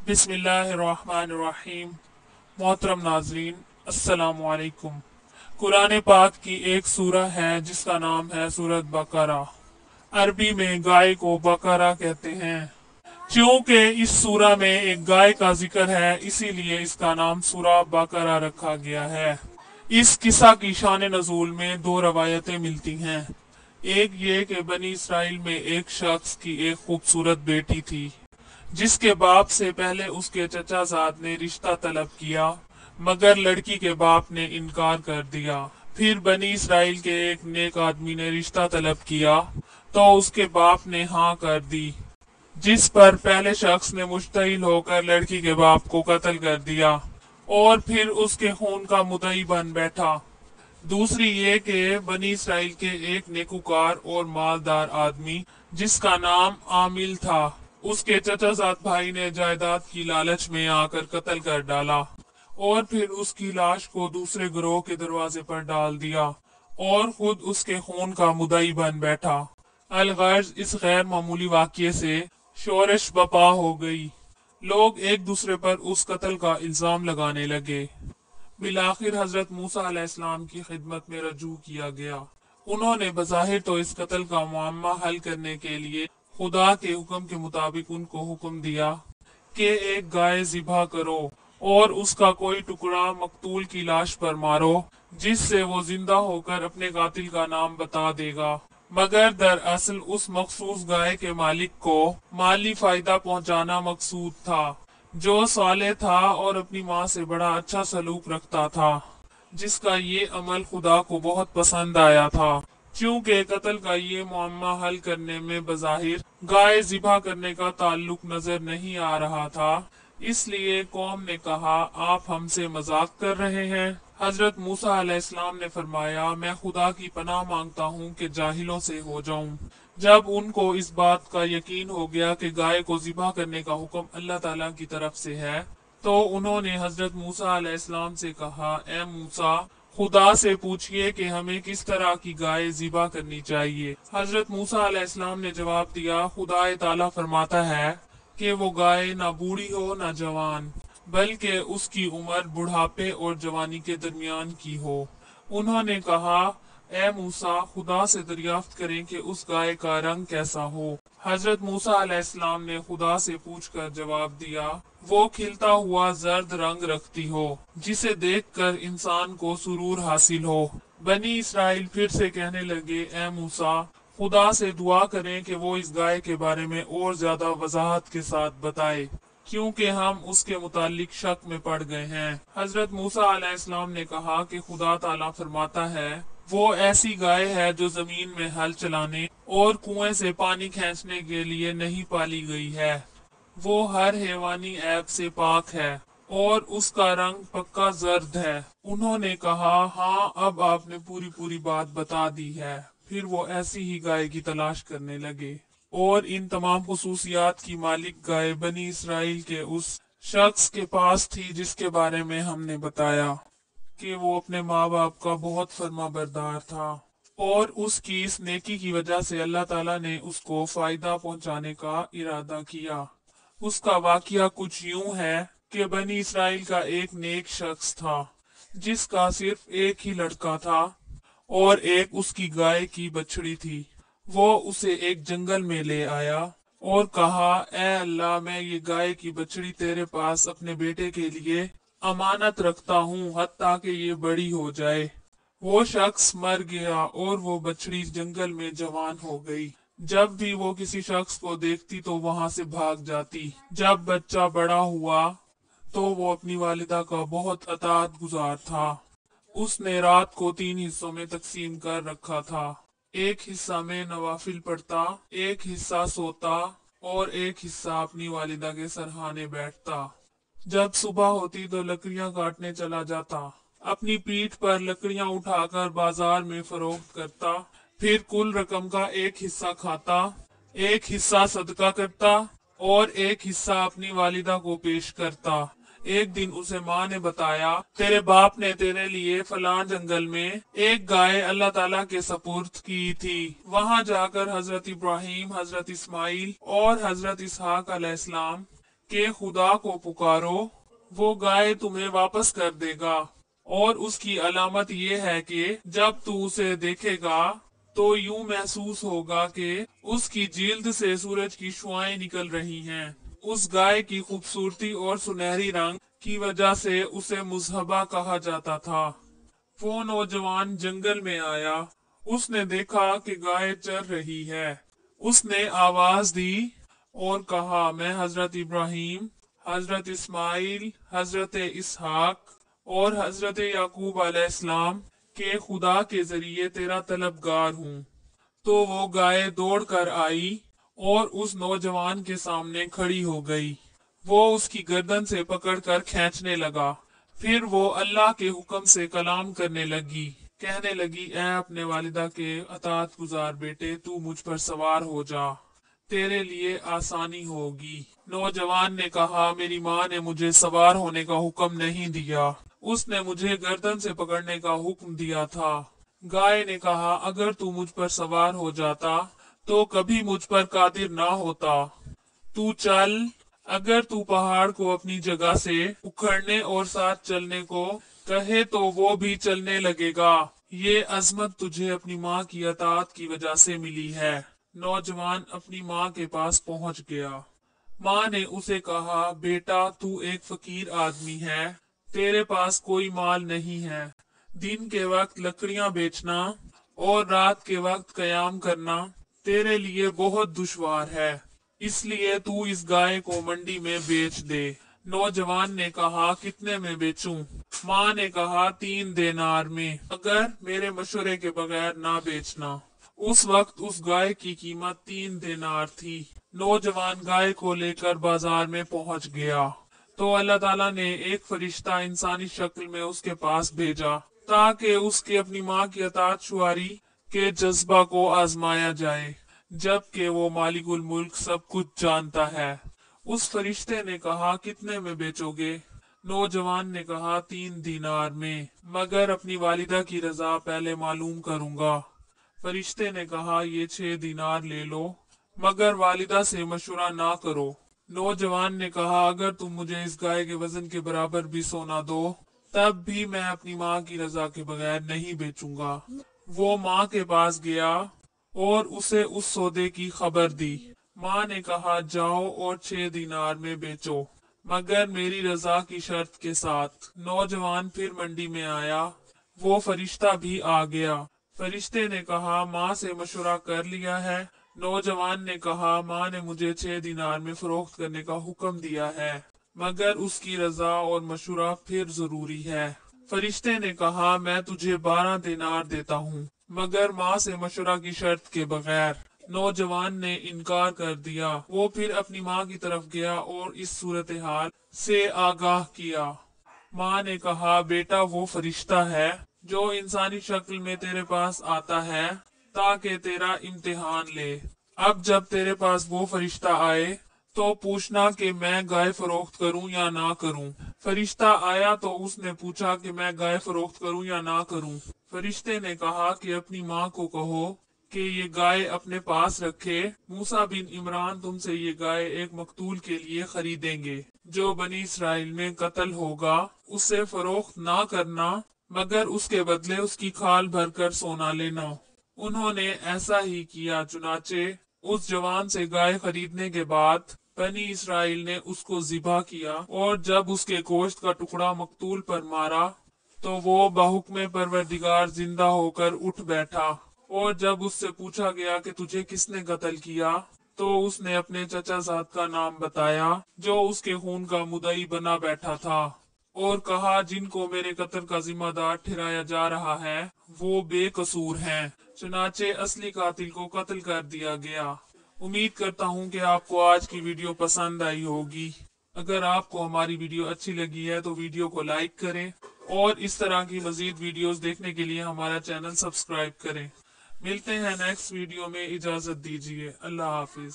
बिस्मिल्लाहिर्रहमानिर्रहीम। मोहतरम नाजरीन, अस्सलामु अलैकुम। कुरान पाक की एक सूरह है जिसका नाम है सूरत बकरा। अरबी में गाय को बकरा कहते हैं। चूंकि इस सूरह में एक गाय का जिक्र है, इसीलिए इसका नाम सूरह बकरा रखा गया है। इस किस्सा की शान नजूल में दो रवायतें मिलती हैं। एक ये कि बनी इसराइल में एक शख्स की एक खूबसूरत बेटी थी, जिसके बाप से पहले उसके चचाजाद ने रिश्ता तलब किया, मगर लड़की के बाप ने इनकार कर दिया। फिर बनी इसराइल के एक नेक आदमी ने रिश्ता तलब किया तो उसके बाप ने हाँ कर दी, जिस पर पहले शख्स ने मुश्तइल होकर लड़की के बाप को कत्ल कर दिया और फिर उसके खून का मुद्दई बन बैठा। दूसरी ये कि बनी इसराइल के एक नेकुकार और मालदार आदमी जिसका नाम आमिल था, उसके चचाजाद भाई ने जायदाद की लालच में आकर कत्ल कर डाला और फिर उसकी लाश को दूसरे गिरोह के दरवाजे पर डाल दिया और खुद उसके खून का मुद्दई बन बैठा। अलगर्ज इस गैर मामूली वाक़ये से शोरश बपा हो गई। लोग एक दूसरे पर उस कत्ल का इल्जाम लगाने लगे। बिलाखिर हजरत मूसा अलैहिस्सलाम की खिदमत में रजू किया गया। उन्होंने बज़ाहिर तो इस कत्ल का मुअम्मा हल करने के लिए खुदा के हुक्म के मुताबिक उनको हुक्म दिया कि एक गाय ज़िबा करो और उसका कोई टुकड़ा मकतूल की लाश पर मारो, जिससे वो जिंदा होकर अपने कातिल का नाम बता देगा। मगर दरअसल उस मखसूस गाय के मालिक को माली फायदा पहुंचाना मकसूद था, जो साले था और अपनी माँ से बड़ा अच्छा सलूक रखता था, जिसका ये अमल खुदा को बहुत पसंद आया था। चूंकि कत्ल का ये मुअम्मा हल करने में बज़ाहिर गाय ज़िबा करने का ताल्लुक नजर नहीं आ रहा था, इसलिए कौम ने कहा, आप हमसे मजाक कर रहे हैं। हजरत मूसा अलैहिस्सलाम ने फरमाया, मैं खुदा की पनाह मांगता हूँ कि जाहिलों से हो जाऊं। जब उनको इस बात का यकीन हो गया कि गाय को ज़िबा करने का हुक्म अल्लाह ताला की तरफ से है, तो उन्होंने हजरत मूसा अलैहिस्सलाम से कहा, ए मूसा, खुदा से पूछिए कि हमें किस तरह की गाय ज़िबा करनी चाहिए। हजरत मूसा अलैहिस्सलाम ने जवाब दिया, खुदा ताला फरमाता है कि वो गाय ना बूढ़ी हो ना जवान, बल्कि उसकी उम्र बुढ़ापे और जवानी के दरमियान की हो। उन्होंने कहा, ए मूसा, खुदा से दरियाफ्त करें कि उस गाय का रंग कैसा हो। हजरत मूसा अलैहिस्सलाम ने खुदा से पूछकर जवाब दिया, वो खिलता हुआ जर्द रंग रखती हो, जिसे देखकर इंसान को सुरूर हासिल हो। बनी इसराइल फिर से कहने लगे, ए मूसा, खुदा से दुआ करें कि वो इस गाय के बारे में और ज्यादा वजाहत के साथ बताए, क्योंकि हम उसके मुतालिक शक में पड़ गए हैं। हजरत मूसा अलैहिस्सलाम ने कहा कि खुदा ताला फरमाता है, वो ऐसी गाय है जो जमीन में हल चलाने और कुएं से पानी खींचने के लिए नहीं पाली गई है। वो हर हैवानी ऐब से पाक है और उसका रंग पक्का जर्द है। उन्होंने कहा, हाँ, अब आपने पूरी पूरी बात बता दी है। फिर वो ऐसी ही गाय की तलाश करने लगे और इन तमाम खुसूसियात की मालिक गाय बनी इसराइल के उस शख्स के पास थी जिसके बारे में हमने बताया कि वो अपने माँ बाप का बहुत फर्मा बरदार था, और उसकी इस नेकी की वजह से अल्लाह ताला ने उसको फायदा पहुंचाने का इरादा किया। उसका वाकया कुछ यूं है कि बनी इसराइल का एक नेक शख्स था, जिसका सिर्फ एक ही लड़का था और एक उसकी गाय की बछड़ी थी। वो उसे एक जंगल में ले आया और कहा, ए अल्लाह, मैं ये गाय की बछड़ी तेरे पास अपने बेटे के लिए अमानत रखता हूँ, हत्ता कि ये बड़ी हो जाए। वो शख्स मर गया और वो बछड़ी जंगल में जवान हो गई। जब भी वो किसी शख्स को देखती तो वहां से भाग जाती। जब बच्चा बड़ा हुआ तो वो अपनी वालिदा का बहुत अतात गुजार था। उसने रात को 3 हिस्सों में तकसीम कर रखा था। एक हिस्सा में नवाफिल पढ़ता, एक हिस्सा सोता और एक हिस्सा अपनी वालिदा के सरहाने बैठता। जब सुबह होती तो लकड़ियां काटने चला जाता, अपनी पीठ पर लकड़ियां उठाकर बाजार में फरोख्त करता, फिर कुल रकम का एक हिस्सा खाता, एक हिस्सा सदका करता और एक हिस्सा अपनी वालिदा को पेश करता। एक दिन उसे माँ ने बताया, तेरे बाप ने तेरे लिए फलां जंगल में एक गाय अल्लाह ताला के सपुर्द की थी। वहां जाकर हजरत इब्राहिम, हजरत इस्माइल और हजरत इसहाक अलैहिस्सलाम کہ खुदा को पुकारो, वो गाय तुम्हें वापस कर देगा। और उसकी अलामत ये है कि जब तू उसे देखेगा तो यूं महसूस होगा कि उसकी जिल्द से सूरज की शुआएं निकल रही हैं। उस गाय की खूबसूरती और सुनहरी रंग की वजह से उसे मुजहबा कहा जाता था। वो नौजवान जंगल में आया। उसने देखा कि गाय चर रही है। उसने आवाज दी और कहा, मैं हजरत इब्राहिम, हजरत इस्माइल, हजरत इसहाक और हजरत याकूब अलैहिस्सलाम के खुदा के जरिए तेरा तलबगार हूँ। तो वो गाय दौड़ कर आई और उस नौजवान के सामने खड़ी हो गई। वो उसकी गर्दन से पकड़कर खींचने लगा। फिर वो अल्लाह के हुक्म से कलाम करने लगी। कहने लगी, ऐ अपने वालिदा के अतात गुजार बेटे, तू मुझ पर सवार हो जा, तेरे लिए आसानी होगी। नौजवान ने कहा, मेरी माँ ने मुझे सवार होने का हुक्म नहीं दिया, उसने मुझे गर्दन से पकड़ने का हुक्म दिया था। गाय ने कहा, अगर तू मुझ पर सवार हो जाता तो कभी मुझ पर कादिर ना होता। तू चल, अगर तू पहाड़ को अपनी जगह से उखड़ने और साथ चलने को कहे तो वो भी चलने लगेगा। ये अजमत तुझे अपनी माँ की अतात की वजह से मिली है। नौजवान अपनी माँ के पास पहुंच गया। माँ ने उसे कहा, बेटा तू एक फकीर आदमी है, तेरे पास कोई माल नहीं है। दिन के वक्त लकड़ियां बेचना और रात के वक्त कयाम करना तेरे लिए बहुत दुश्वार है, इसलिए तू इस गाय को मंडी में बेच दे। नौजवान ने कहा, कितने में बेचूं? माँ ने कहा, 3 देनार में, अगर मेरे मशवरे के बगैर ना बेचना। उस वक्त उस गाय की कीमत 3 देनार थी। नौजवान गाय को लेकर बाजार में पहुंच गया तो अल्लाह ताला ने एक फरिश्ता इंसानी शक्ल में उसके पास भेजा ताकि उसके अपनी माँ की अतात शुआरी के जज्बा को आजमाया जाए, जबकि वो मालिकुल मुल्क सब कुछ जानता है। उस फरिश्ते ने कहा, कितने में बेचोगे? नौजवान ने कहा, 3 दीनार में, मगर अपनी वालिदा की रजा पहले मालूम करूंगा। फरिश्ते ने कहा, ये 6 दीनार ले लो, मगर वालिदा से मशवरा ना करो। नौजवान ने कहा, अगर तुम मुझे इस गाय के वजन के बराबर भी सोना दो तब भी मैं अपनी माँ की रजा के बगैर नहीं बेचूंगा। वो माँ के पास गया और उसे उस सौदे की खबर दी। माँ ने कहा, जाओ और 6 दीनार में बेचो, मगर मेरी रजा की शर्त के साथ। नौजवान फिर मंडी में आया। वो फरिश्ता भी आ गया। फरिश्ते ने कहा, माँ से मशवरा कर लिया है? नौजवान ने कहा, माँ ने मुझे 6 दीनार में फरोख्त करने का हुक्म दिया है, मगर उसकी रजा और मशवरा फिर जरूरी है। फरिश्ते ने कहा, मैं तुझे 12 दीनार देता हूँ, मगर माँ से मशवरा की शर्त के बगैर। नौजवान ने इनकार कर दिया। वो फिर अपनी माँ की तरफ गया और इस सूरत हाल से आगाह किया। माँ ने कहा, बेटा वो फरिश्ता है जो इंसानी शक्ल में तेरे पास आता है ताकि तेरा इम्तिहान ले। अब जब तेरे पास वो फरिश्ता आए तो पूछना कि मैं गाय फरोख्त करूं या ना करूं। फरिश्ता आया तो उसने पूछा कि मैं गाय फरोख्त करूं या ना करूं। फरिश्ते ने कहा कि अपनी माँ को कहो कि ये गाय अपने पास रखे। मूसा बिन इमरान तुमसे ये गाय एक मकतूल के लिए खरीदेंगे जो बनी इसराइल में कत्ल होगा। उसे फरोख्त ना करना, मगर उसके बदले उसकी खाल भरकर सोना लेना। उन्होंने ऐसा ही किया। चुनाचे उस जवान से गाय खरीदने के बाद बनी इसराइल ने उसको ज़िबा किया और जब उसके गोश्त का टुकड़ा मकतूल पर मारा तो वो बहुक्मे परवरदिगार जिंदा होकर उठ बैठा। और जब उससे पूछा गया कि तुझे किसने कत्ल किया तो उसने अपने चचा जाद का नाम बताया जो उसके खून का मुदई बना बैठा था, और कहा, जिनको मेरे कत्ल का जिम्मेदार ठहराया जा रहा है वो बेकसूर हैं। चुनाचे असली कातिल को कत्ल कर दिया गया। उम्मीद करता हूँ कि आपको आज की वीडियो पसंद आई होगी। अगर आपको हमारी वीडियो अच्छी लगी है तो वीडियो को लाइक करें और इस तरह की मजीद वीडियोस देखने के लिए हमारा चैनल सब्सक्राइब करें। मिलते हैं नेक्स्ट वीडियो में, इजाजत दीजिए। अल्लाह हाफिज।